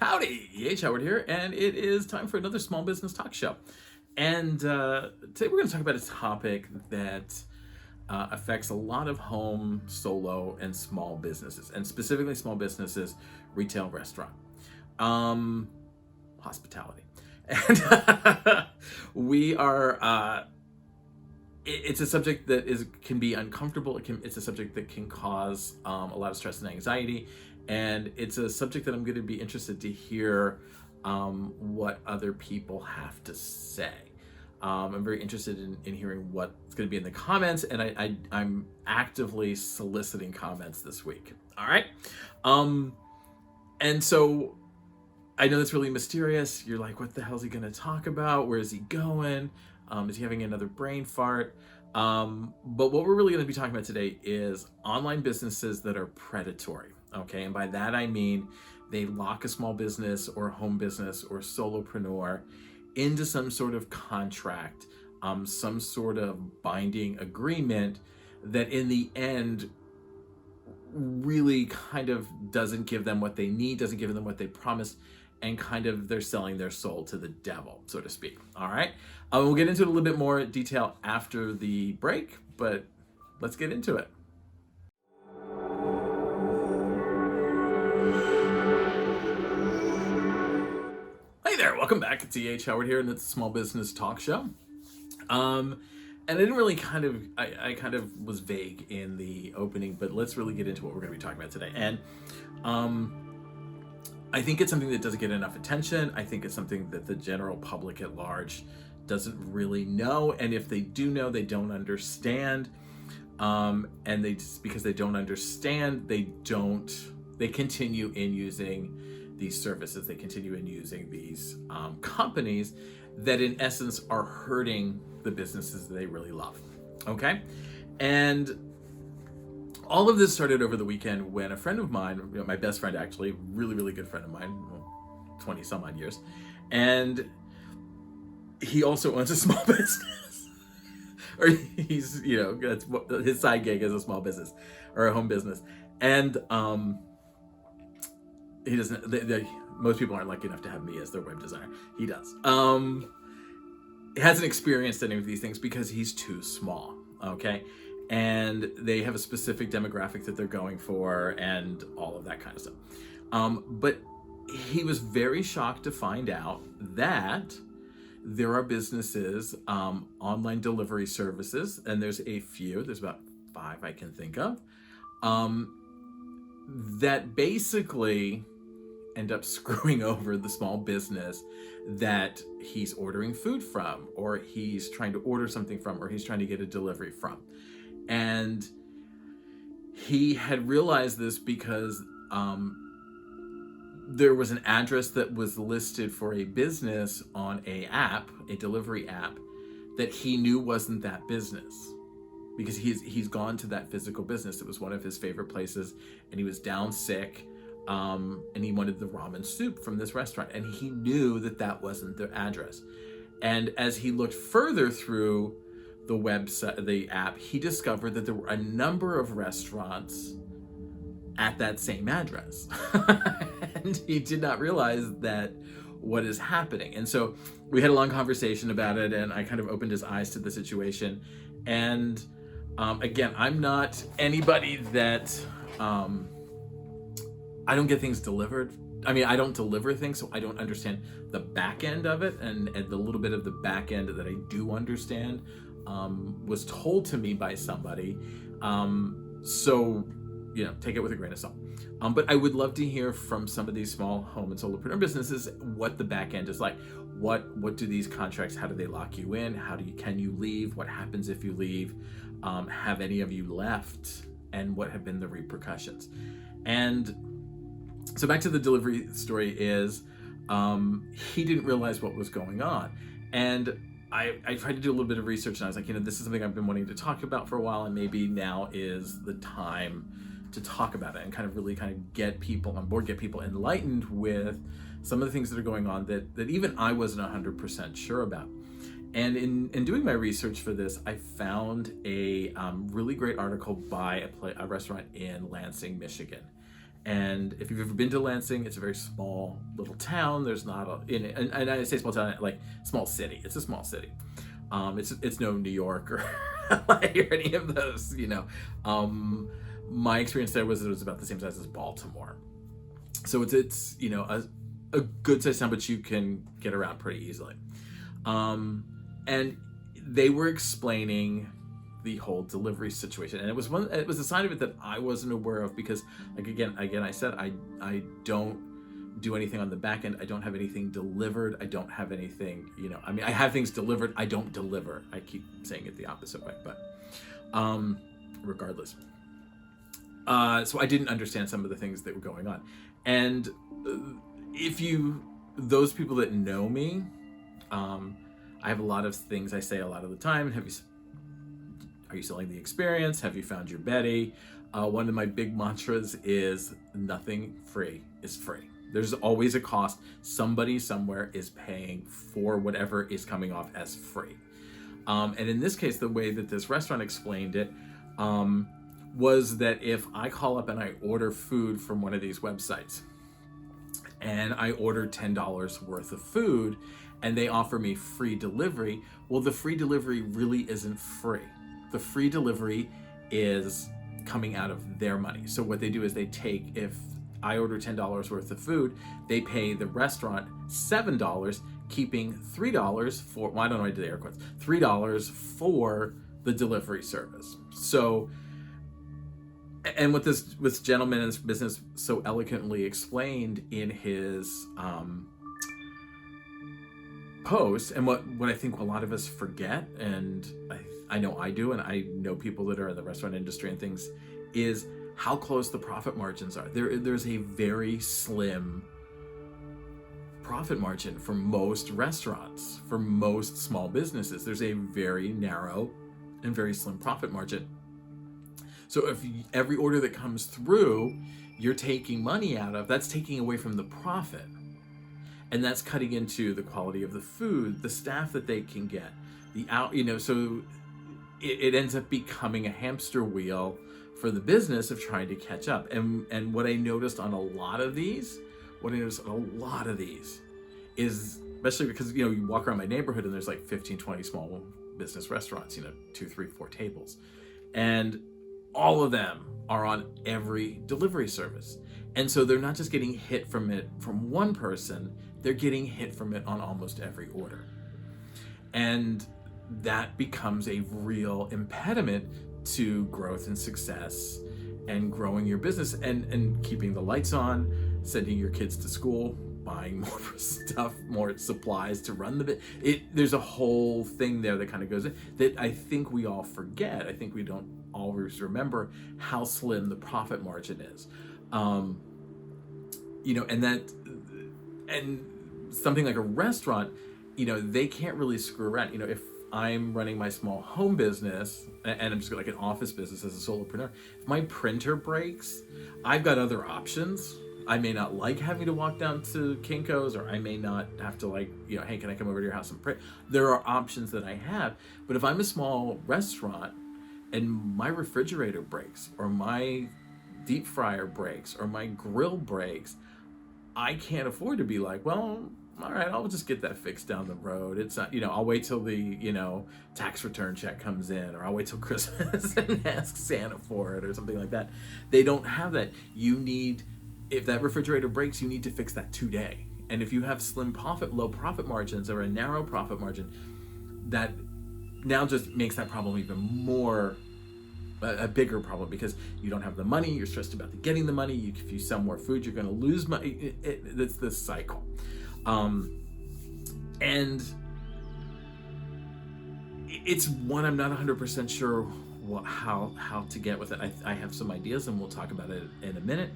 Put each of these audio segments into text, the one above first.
Howdy, E.H. Howard here, and it is time for another small business talk show. And today we're going to talk about a topic that affects a lot of home, solo, and small businesses, and specifically small businesses, retail, restaurant, hospitality. And we are, it's a subject that can be uncomfortable. It's a subject that can cause a lot of stress and anxiety. And it's a subject that I'm going to be interested to hear what other people have to say. I'm very interested in hearing what's going to be in the comments, and I'm actively soliciting comments this week. All right. And so I know that's really mysterious. You're like, what the hell is he going to talk about? Where is he going? Is he having another brain fart? But what we're really going to be talking about today is online businesses that are predatory. Okay, and by that I mean they lock a small business or home business or solopreneur into some sort of contract, some sort of binding agreement that in the end really kind of doesn't give them what they need, doesn't give them what they promised, and kind of they're selling their soul to the devil, so to speak. All right, we'll get into it a little bit more detail after the break, but let's get into it. Hey there, welcome back. It's E.H. Howard here, and it's a small business talk show. And I didn't really I kind of was vague in the opening, but let's really get into what we're going to be talking about today. And I think it's something that doesn't get enough attention. I think it's something that the general public at large doesn't really know. And if they do know, they don't understand. And because they don't understand, they continue in using these services. They continue in using these companies that in essence are hurting the businesses that they really love. Okay. And all of this started over the weekend when a friend of mine, my best friend actually, really, really good friend of mine, 20 some odd years, and he also owns a small business. Or he's, that's his side gig is a small business or a home business. And he doesn't, most people aren't lucky enough to have me as their web designer. He does. He hasn't experienced any of these things because he's too small. Okay. And they have a specific demographic that they're going for and all of that kind of stuff. But he was very shocked to find out that there are businesses, online delivery services, and there's about 5 I can think of, that basically end up screwing over the small business that he's ordering food from, or he's trying to order something from, or he's trying to get a delivery from. And he had realized this because there was an address that was listed for a business on a delivery app, that he knew wasn't that business, because he's gone to that physical business. It was one of his favorite places, and he was down sick, and he wanted the ramen soup from this restaurant, and he knew that wasn't the address. And as he looked further through the website, the app, he discovered that there were a number of restaurants at that same address. And he did not realize that what is happening. And so we had a long conversation about it, and I kind of opened his eyes to the situation. And again, I'm not anybody that I don't get things delivered. I mean, I don't deliver things, so I don't understand the back end of it, and the little bit of the back end that I do understand was told to me by somebody. So, take it with a grain of salt. But I would love to hear from some of these small home and solopreneur businesses what the back end is like. What do these contracts, how do they lock you in? Can you leave? What happens if you leave? Have any of you left? And what have been the repercussions? And so back to the delivery story is, he didn't realize what was going on. And I tried to do a little bit of research, and I was like, this is something I've been wanting to talk about for a while, and maybe now is the time to talk about it and kind of get people on board, get people enlightened with some of the things that are going on that even I wasn't 100% sure about. And in doing my research for this, I found a really great article by a restaurant in Lansing, Michigan. And if you've ever been to Lansing, it's a very small little town. There's not and I say small town, like small city. It's a small city. It's no New York or LA or any of those, My experience there was it was about the same size as Baltimore. So it's a good sized town, but you can get around pretty easily. And they were explaining the whole delivery situation, and it was a side of it that I wasn't aware of, because like again I said I don't do anything on the back end. I don't have anything delivered. I don't have anything, I have things delivered. I don't deliver. I keep saying it the opposite way, but regardless. So I didn't understand some of the things that were going on. And those people that know me, I have a lot of things I say a lot of the time. Are you selling the experience? Have you found your Betty? One of my big mantras is nothing free is free. There's always a cost. Somebody somewhere is paying for whatever is coming off as free. And in this case, the way that this restaurant explained it was that if I call up and I order food from one of these websites, and I order $10 worth of food, and they offer me free delivery, well, the free delivery really isn't free. The free delivery is coming out of their money. So what they do is if I order $10 worth of food, they pay the restaurant $7, keeping $3 for, well, I don't know why I did the air quotes, $3 for the delivery service. So, and what this gentleman in this business so eloquently explained in his post, and what I think a lot of us forget, and I know I do, and I know people that are in the restaurant industry and things, is how close the profit margins are. There's a very slim profit margin for most restaurants, for most small businesses. There's a very narrow and very slim profit margin. So if every order that comes through, you're taking money out of, that's taking away from the profit. And that's cutting into the quality of the food, the staff that they can get, so it ends up becoming a hamster wheel for the business of trying to catch up. And what I noticed on a lot of these is, especially because, you walk around my neighborhood and there's like 15, 20 small business restaurants, 2, 3, 4 tables. And all of them are on every delivery service. And so they're not just getting hit from it from one person, they're getting hit from it on almost every order. And that becomes a real impediment to growth and success and growing your business and keeping the lights on, sending your kids to school, buying more stuff, more supplies to run the bit. There's a whole thing there that kind of goes in that I think we all forget. I think we don't always remember how slim the profit margin is. And something like a restaurant, they can't really screw around. If I'm running my small home business and I'm just like an office business as a solopreneur, if my printer breaks, I've got other options. I may not like having to walk down to Kinko's, or I may not have to hey, can I come over to your house and print? There are options that I have. But if I'm a small restaurant and my refrigerator breaks, or my deep fryer breaks, or my grill breaks, I can't afford to be like, well, all right, I'll just get that fixed down the road. It's not, I'll wait till the, tax return check comes in, or I'll wait till Christmas and ask Santa for it or something like that. They don't have that. If that refrigerator breaks, you need to fix that today. And if you have low profit margins, or a narrow profit margin, that now just makes that problem even more a bigger problem, because you don't have the money, you're stressed about getting the money. If you sell more food, you're going to lose money. It's this cycle. And it's one I'm not 100% sure how to get with it. I have some ideas, and we'll talk about it in a minute.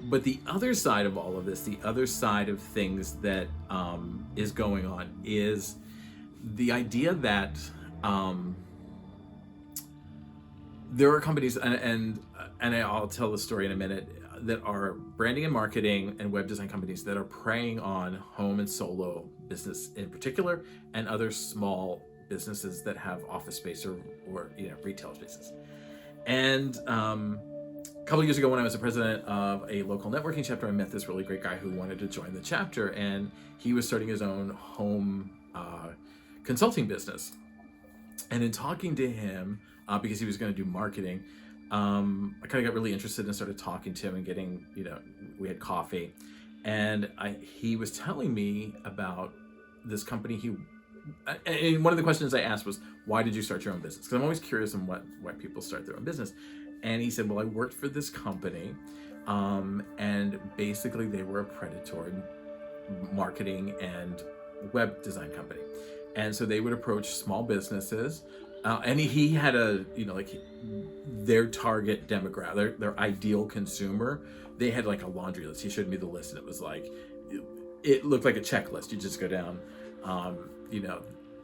But the other side of all of this, the other side of things that is going on, is the idea that there are companies, and I'll tell the story in a minute, that are branding and marketing and web design companies that are preying on home and solo business in particular, and other small businesses that have office space or retail spaces. And couple years ago when I was the president of a local networking chapter, I met this really great guy who wanted to join the chapter, and he was starting his own home consulting business. And in talking to him, because he was going to do marketing, I kind of got really interested and started talking to him and getting, we had coffee, and he was telling me about this company and one of the questions I asked was, why did you start your own business? Because I'm always curious on why people start their own business. And he said, well, I worked for this company, and basically they were a predatory marketing and web design company. And so they would approach small businesses, and he had their target demographic, their ideal consumer. They had like a laundry list. He showed me the list, and it was like, it looked like a checklist. You just go down,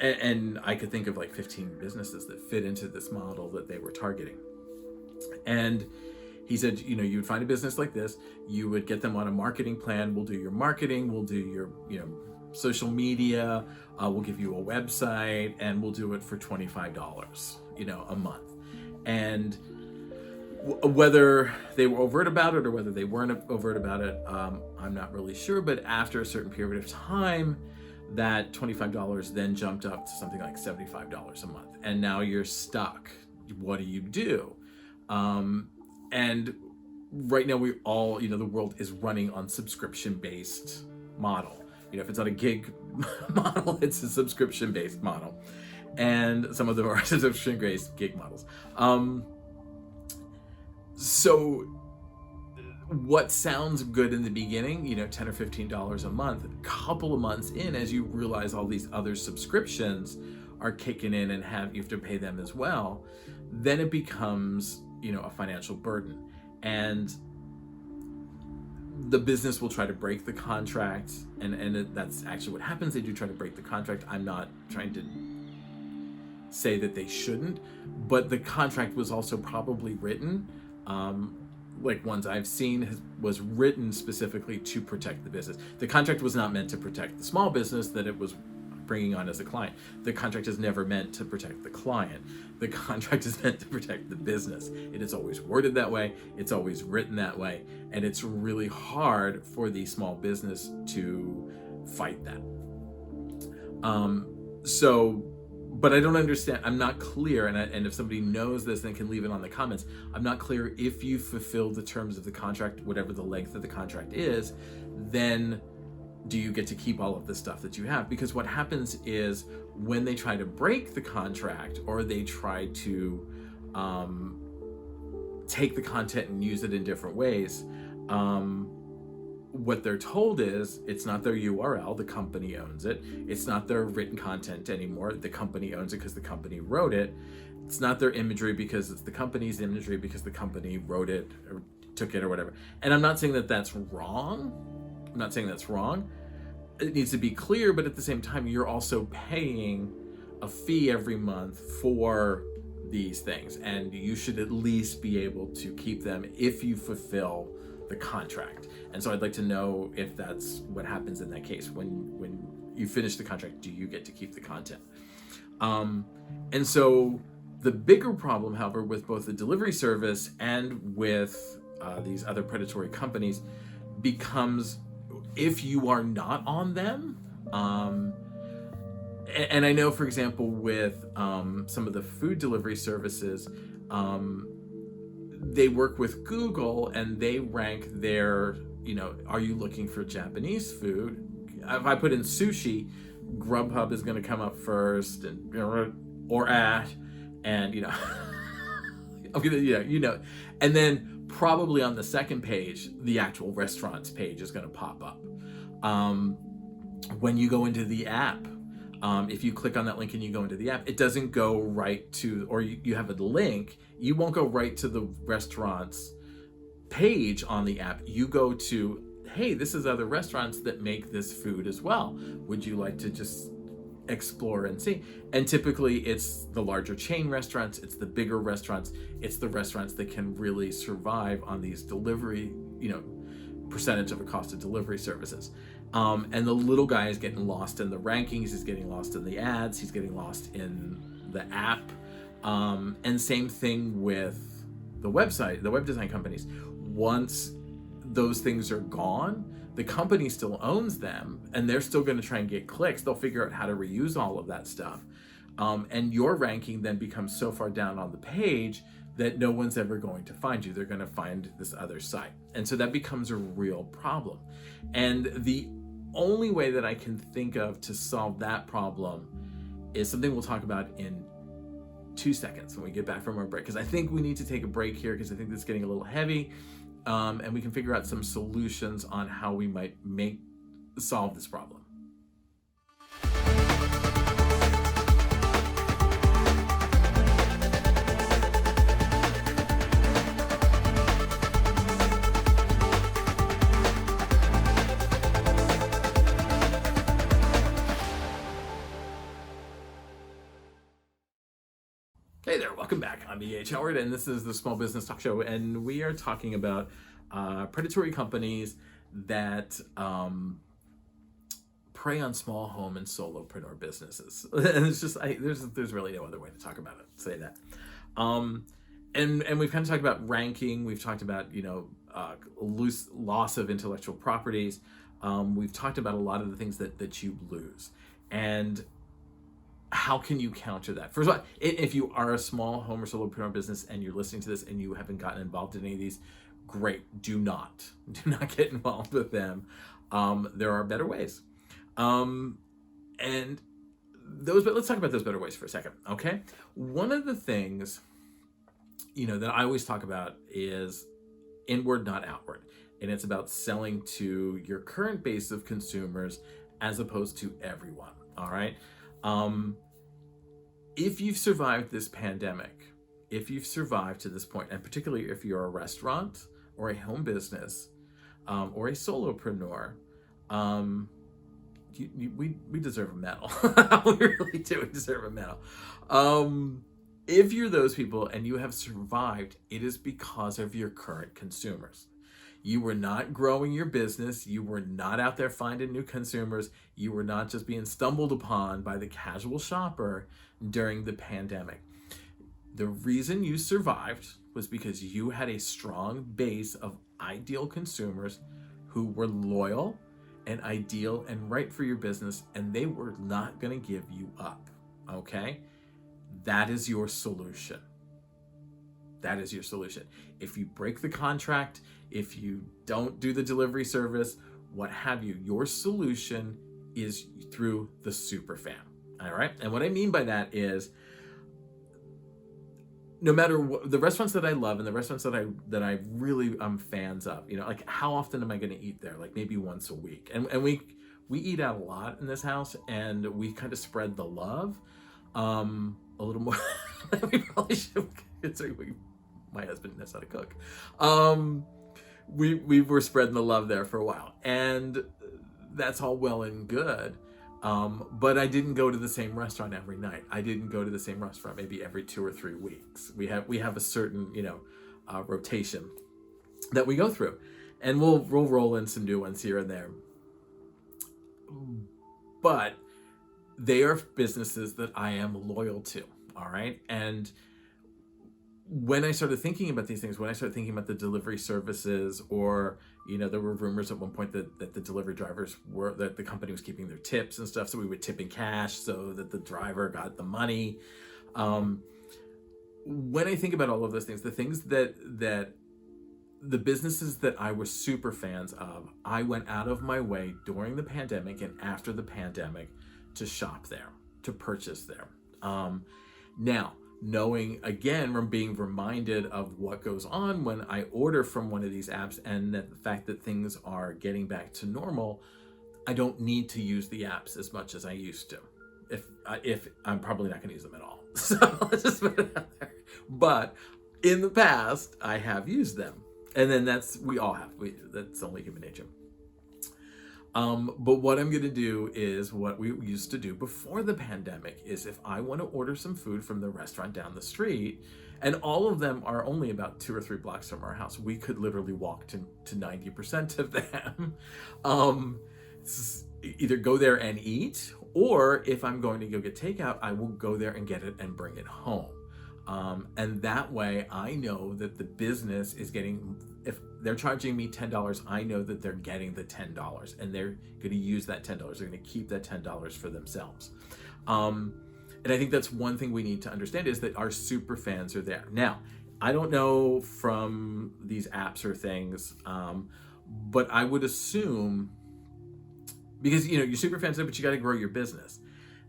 and I could think of like 15 businesses that fit into this model that they were targeting. And he said, you would find a business like this, you would get them on a marketing plan. We'll do your marketing, we'll do your, social media, we'll give you a website, and we'll do it for $25, a month. And whether they were overt about it or whether they weren't overt about it, I'm not really sure. But after a certain period of time, that $25 then jumped up to something like $75 a month. And now you're stuck. What do you do? And right now we all, the world is running on subscription-based model. If it's not a gig model, it's a subscription-based model. And some of them are subscription-based gig models. So what sounds good in the beginning, $10 or $15 a month, a couple of months in, as you realize all these other subscriptions are kicking in and you have to pay them as well, then it becomes, a financial burden. And the business will try to break the contract, and that's actually what happens. They do try to break the contract. I'm not trying to say that they shouldn't, but the contract was also probably written, like ones I've seen, was written specifically to protect the business. The contract was not meant to protect the small business that it was bringing on as a client. The contract is never meant to protect the client. The contract is meant to protect the business. It is always worded that way. It's always written that way. And it's really hard for the small business to fight that. But I don't understand. I'm not clear. And if somebody knows this, then can leave it on the comments. I'm not clear if you fulfill the terms of the contract, whatever the length of the contract is, then do you get to keep all of the stuff that you have? Because what happens is when they try to break the contract, or they try to take the content and use it in different ways, what they're told is it's not their URL, the company owns it. It's not their written content anymore, the company owns it because the company wrote it. It's not their imagery because it's the company's imagery because the company wrote it or took it or whatever. And I'm not saying that that's wrong. I'm not saying that's wrong. It needs to be clear, but at the same time, you're also paying a fee every month for these things, and you should at least be able to keep them if you fulfill the contract. And so I'd like to know if that's what happens in that case. When you finish the contract, do you get to keep the content? And so the bigger problem, however, with both the delivery service and with these other predatory companies becomes, if you are not on them, and I know, for example, with some of the food delivery services, they work with Google and they rank their, are you looking for Japanese food? If I put in sushi, Grubhub is going to come up first, and or at, and and then probably on the second page, the actual restaurants page is going to pop up. When you go into the app, if you click on that link and you go into the app, it doesn't go right to, or you have a link, you won't go right to the restaurant's page on the app. You go to, hey, this is other restaurants that make this food as well. Would you like to just explore and see? And typically it's the larger chain restaurants, it's the bigger restaurants, it's the restaurants that can really survive on these delivery, percentage of a cost of delivery services. And the little guy is getting lost in the rankings, he's getting lost in the ads, he's getting lost in the app. And same thing with the website, the web design companies, once those things are gone, the company still owns them, and they're still going to try and get clicks. They'll figure out how to reuse all of that stuff. And your ranking then becomes so far down on the page that no one's ever going to find you. They're going to find this other site. And so that becomes a real problem. And the only way that I can think of to solve that problem is something we'll talk about in 2 seconds when we get back from our break. Because I think we need to take a break here, because I think this is getting a little heavy. And we can figure out some solutions on how we might solve this problem. Hey there, welcome back. I'm E.H. Howard, and this is the Small Business Talk Show, and we are talking about predatory companies that prey on small home and solopreneur businesses. And it's just, there's really no other way to talk about it, say that. And we've kind of talked about ranking, we've talked about, loss of intellectual properties, we've talked about a lot of the things that you lose. And how can you counter that? First of all, if you are a small home or solopreneur business and you're listening to this and you haven't gotten involved in any of these, great. Do not get involved with them. There are better ways. But let's talk about those better ways for a second, okay? One of the things, that I always talk about is inward, not outward. And it's about selling to your current base of consumers as opposed to everyone, all right? If you've survived this pandemic, if you've survived to this point, and particularly if you're a restaurant or a home business or a solopreneur, we deserve a medal. We really do. We deserve a medal. If you're those people and you have survived, it is because of your current consumers. You were not growing your business. You were not out there finding new consumers. You were not just being stumbled upon by the casual shopper during the pandemic. The reason you survived was because you had a strong base of ideal consumers who were loyal and ideal and right for your business, and they were not going to give you up, okay? That is your solution. That is your solution. If you break the contract, if you don't do the delivery service, what have you, your solution is through the superfan. All right. And what I mean by that is, no matter what, the restaurants that I love and the restaurants that I really am fans of, like how often am I going to eat there? Like maybe once a week. And we eat out a lot in this house, and we kind of spread the love a little more. We probably should. My husband knows how to cook. We were spreading the love there for a while, and that's all well and good. But I didn't go to the same restaurant every night. I didn't go to the same restaurant maybe every 2 or 3 weeks. We have a certain rotation that we go through, and we'll roll in some new ones here and there. But they are businesses that I am loyal to. All right, and when I started thinking about these things, when I started thinking about the delivery services, or, there were rumors at one point that the delivery drivers that the company was keeping their tips and stuff. So we would tip in cash so that the driver got the money. When I think about all of those things, the things that the businesses that I was super fans of, I went out of my way during the pandemic and after the pandemic to shop there, to purchase there. Now, knowing, again, from being reminded of what goes on when I order from one of these apps, and that the fact that things are getting back to normal, I don't need to use the apps as much as I used to. If I'm probably not going to use them at all. So let's just put it out there. But in the past, I have used them. And then we all have. That's only human nature. But what I'm going to do is what we used to do before the pandemic is, if I want to order some food from the restaurant down the street, and all of them are only about 2 or 3 blocks from our house, we could literally walk to 90% of them. Either go there and eat, or if I'm going to go get takeout, I will go there and get it and bring it home. And that way I know that the business is getting, if they're charging me $10, I know that they're getting the $10 and they're going to use that $10. They're going to keep that $10 for themselves. And I think that's one thing we need to understand, is that our super fans are there. Now, I don't know from these apps or things, but I would assume, because you're super fans, but you got to grow your business.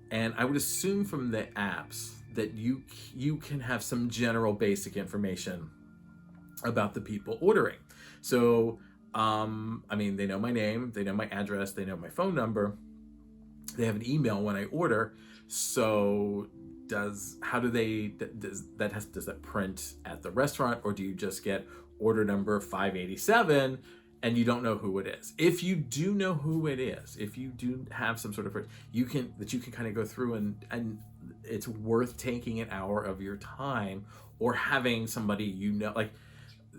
And I would assume from the apps that you can have some general basic information about the people ordering. So, they know my name, they know my address, they know my phone number, they have an email when I order. So does that print at the restaurant, or do you just get order number 587 and you don't know who it is? If you do know who it is, if you do have some sort of, you can kind of go through and it's worth taking an hour of your time, or having somebody, like,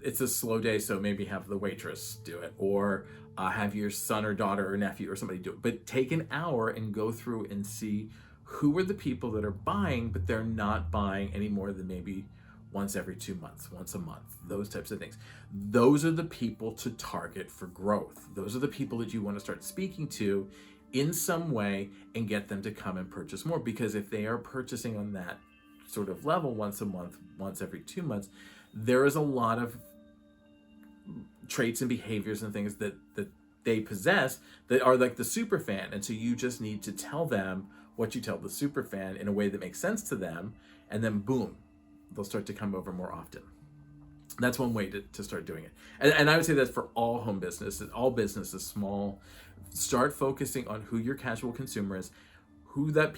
it's a slow day, so maybe have the waitress do it, or have your son or daughter or nephew or somebody do it. But take an hour and go through and see who are the people that are buying, but they're not buying any more than maybe once every 2 months, once a month, those types of things. Those are the people to target for growth. Those are the people that you want to start speaking to in some way and get them to come and purchase more. Because if they are purchasing on that sort of level once a month, once every 2 months, there is a lot of traits and behaviors and things that they possess that are like the super fan. And so you just need to tell them what you tell the super fan in a way that makes sense to them, and then boom, they'll start to come over more often. That's one way to start doing it. And I would say that's for all home businesses, all businesses, small. Start focusing on who your casual consumer is, who that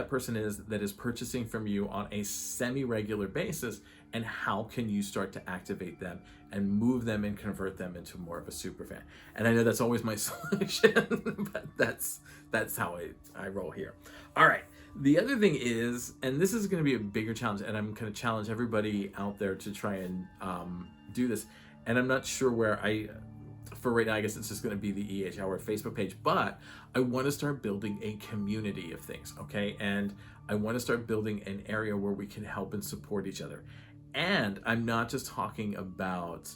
person is that is purchasing from you on a semi-regular basis, and how can you start to activate them and move them and convert them into more of a super fan. And I know that's always my solution, but that's how I roll here. All right. The other thing is, and this is going to be a bigger challenge, and I'm going to challenge everybody out there to try and do this. And I'm not sure where for right now, I guess it's just going to be the EH Hour Facebook page, but I want to start building a community of things, okay? And I want to start building an area where we can help and support each other. And I'm not just talking about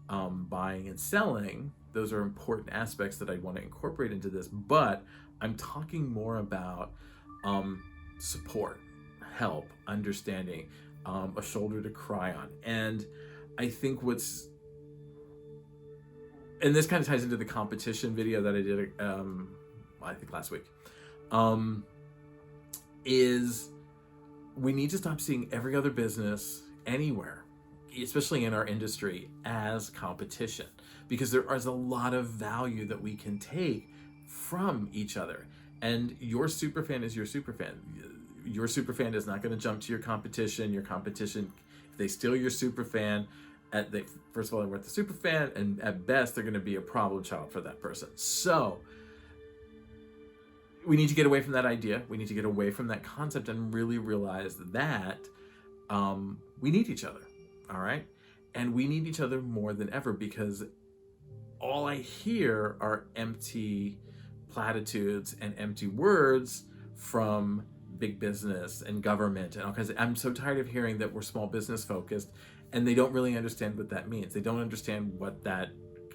buying and selling. Those are important aspects that I want to incorporate into this, but I'm talking more about support, help, understanding, a shoulder to cry on. And I think and this kind of ties into the competition video that I did, I think last week, is we need to stop seeing every other business anywhere, especially in our industry, as competition, because there is a lot of value that we can take from each other. And your superfan is your superfan. Your superfan is not going to jump to your competition. Your competition, if they steal your superfan, first of all, they're worth the superfan, and at best, they're going to be a problem child for that person. So we need to get away from that idea. We need to get away from that concept and really realize that we need each other, all right? And we need each other more than ever, because all I hear are empty platitudes and empty words from big business and government and all kinds of. I'm so tired of hearing that we're small business focused, and they don't really understand what that means. They don't understand what that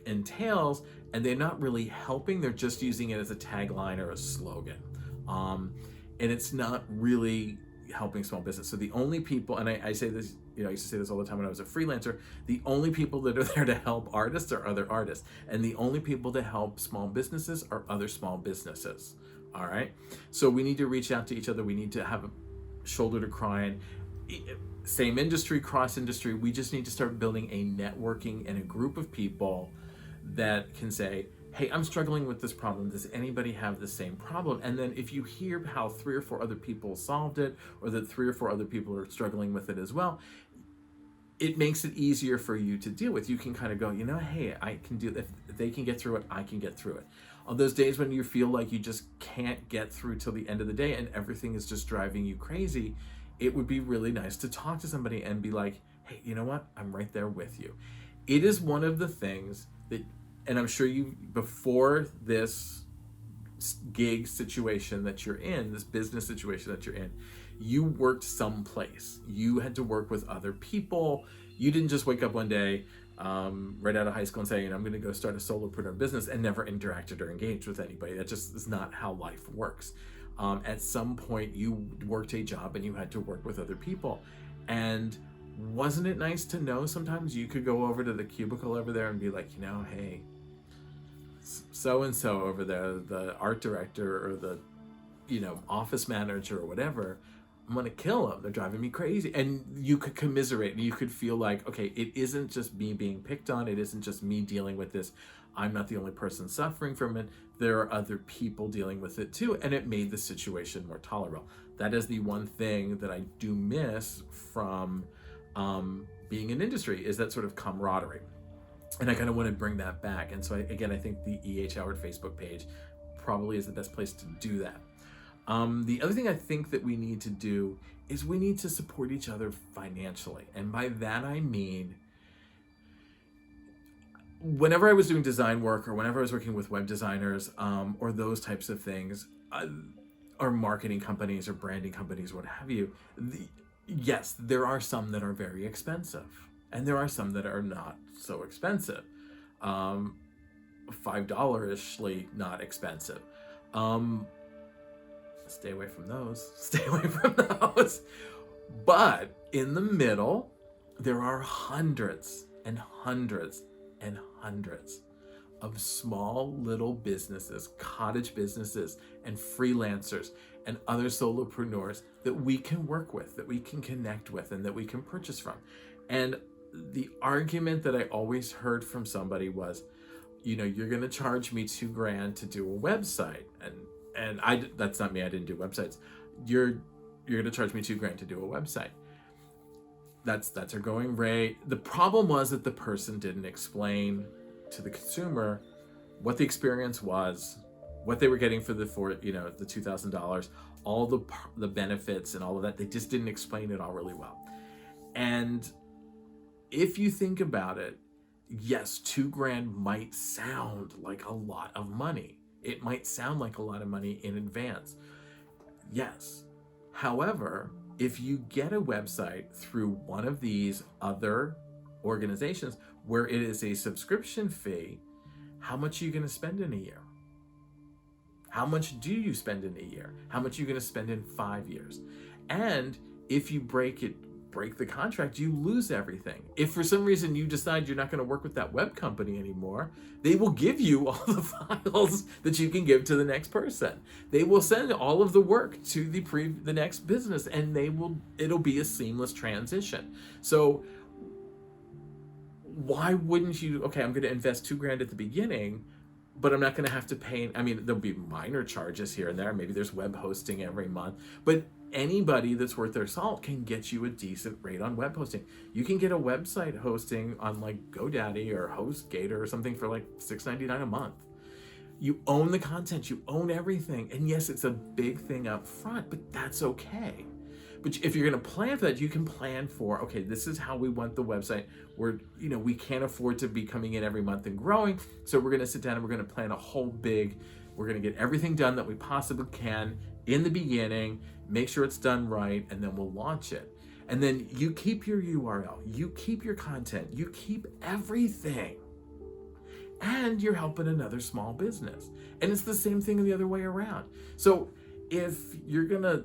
entails, and they're not really helping. They're just using it as a tagline or a slogan, and it's not really helping small business. So the only people, and I say this, I used to say this all the time when I was a freelancer, the only people that are there to help artists are other artists, and the only people to help small businesses are other small businesses. All right. So we need to reach out to each other. We need to have a shoulder to cry on. Same industry, cross industry. We just need to start building a networking and a group of people that can say, hey, I'm struggling with this problem. Does anybody have the same problem? And then if you hear how 3 or 4 other people solved it, or that 3 or 4 other people are struggling with it as well, it makes it easier for you to deal with. You can kind of go, hey, I can do it. If they can get through it, I can get through it. On those days when you feel like you just can't get through till the end of the day and everything is just driving you crazy, it would be really nice to talk to somebody and be like, hey, you know what? I'm right there with you. It is one of the things that, and I'm sure you, before this gig situation that you're in, this business situation that you're in, You worked someplace. You had to work with other people. You didn't just wake up one day right out of high school and say, I'm going to go start a solopreneur business and never interacted or engaged with anybody. That just is not how life works. At some point, you worked a job and you had to work with other people. And wasn't it nice to know sometimes you could go over to the cubicle over there and be like, hey, so-and-so over there, the art director or the, office manager or whatever, I'm going to kill them. They're driving me crazy. And you could commiserate and you could feel like, okay, it isn't just me being picked on. It isn't just me dealing with this. I'm not the only person suffering from it. There are other people dealing with it too. And it made the situation more tolerable. That is the one thing that I do miss from being in industry, is that sort of camaraderie. And I kind of want to bring that back. And so I think the E.H. Howard Facebook page probably is the best place to do that. The other thing I think that we need to do is we need to support each other financially. And by that I mean, whenever I was doing design work or whenever I was working with web designers or those types of things, or marketing companies or branding companies, what have you, yes, there are some that are very expensive and there are some that are not so expensive. $5-ishly not expensive. Stay away from those. Stay away from those. But in the middle, there are hundreds and hundreds and hundreds of small little businesses, cottage businesses, and freelancers and other solopreneurs that we can work with, that we can connect with, and that we can purchase from. And the argument that I always heard from somebody was, you're going to charge me $2,000 to do a website. And that's not me. I didn't do websites. You're going to charge me $2,000 to do a website. That's our going rate. The problem was that the person didn't explain to the consumer what the experience was, what they were getting for the $2,000, all the benefits and all of that. They just didn't explain it all really well. And if you think about it, yes, $2,000 might sound like a lot of money. It might sound like a lot of money in advance. Yes. However, if you get a website through one of these other organizations where it is a subscription fee, how much are you going to spend in a year? How much do you spend in a year? How much are you going to spend in 5 years? And if you break the contract, you lose everything. If for some reason you decide you're not going to work with that web company anymore, they will give you all the files that you can give to the next person. They will send all of the work to the next business, and it'll be a seamless transition. So why wouldn't you? Okay, I'm going to invest $2,000 at the beginning, but I'm not going to have to pay. I mean, there'll be minor charges here and there. Maybe there's web hosting every month, but anybody that's worth their salt can get you a decent rate on web hosting. You can get a website hosting on like GoDaddy or HostGator or something for like $6.99 a month. You own the content, you own everything. And yes, it's a big thing up front, but that's okay. But if you're going to plan for that, you can plan for, okay, this is how we want the website. We can't afford to be coming in every month and growing. So we're going to sit down and we're going to plan we're going to get everything done that we possibly can in the beginning, make sure it's done right, and then we'll launch it. And then you keep your URL, you keep your content, you keep everything. And you're helping another small business. And it's the same thing the other way around. So if you're going to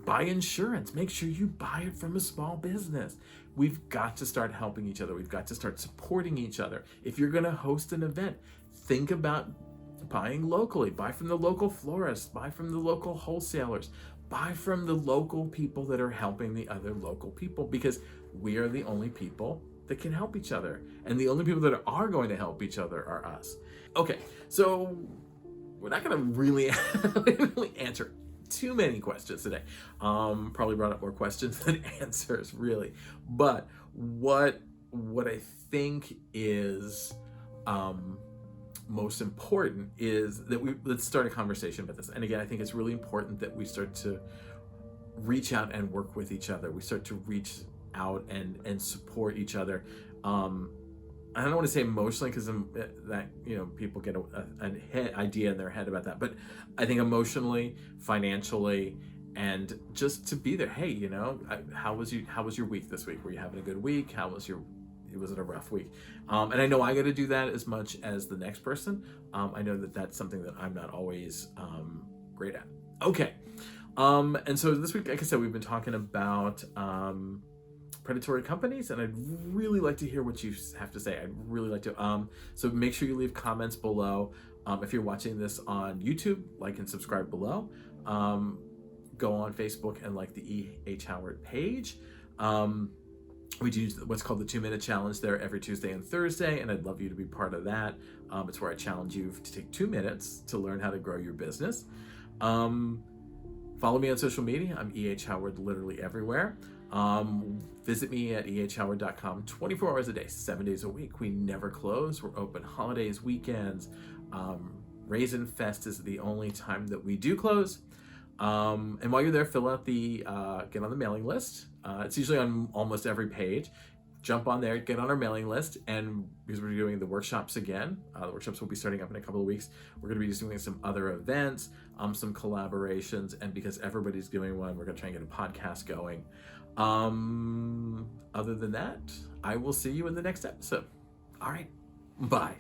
buy insurance, make sure you buy it from a small business. We've got to start helping each other. We've got to start supporting each other. If you're going to host an event, think about buying locally. Buy from the local florists, buy from the local wholesalers, buy from the local people that are helping the other local people, because we are the only people that can help each other. And the only people that are going to help each other are us. Okay, so we're not going to really answer too many questions today. Probably brought up more questions than answers, really. But what I think is most important is that let's start a conversation about this. And again, I think it's really important that we start to reach out and work with each other. We start to reach out and support each other. I don't want to say emotionally, because that, you know, people get an idea in their head about that, but I think emotionally, financially, and just to be there. Hey, you know, how was your week this week? Were you having a good week? Was it a rough week? And I know I got to do that as much as the next person. I know that that's something that I'm not always great at. Okay. And so this week, like I said, we've been talking about predatory companies, and I'd really like to hear what you have to say. I'd really like to. So make sure you leave comments below. If you're watching this on YouTube, like and subscribe below. Go on Facebook and like the E.H. Howard page. We do what's called the 2-minute challenge there every Tuesday and Thursday, and I'd love you to be part of that. It's where I challenge you to take 2 minutes to learn how to grow your business. Follow me on social media. I'm E.H. Howard literally everywhere. Visit me at ehhoward.com 24 hours a day, 7 days a week. We never close. We're open holidays, weekends. Raisin Fest is the only time that we do close. And while you're there, fill out get on the mailing list. It's usually on almost every page. Jump on there, get on our mailing list, and because we're doing the workshops again, the workshops will be starting up in a couple of weeks. We're going to be doing some other events, some collaborations, and because everybody's doing one, we're going to try and get a podcast going. Other than that, I will see you in the next episode. All right, bye.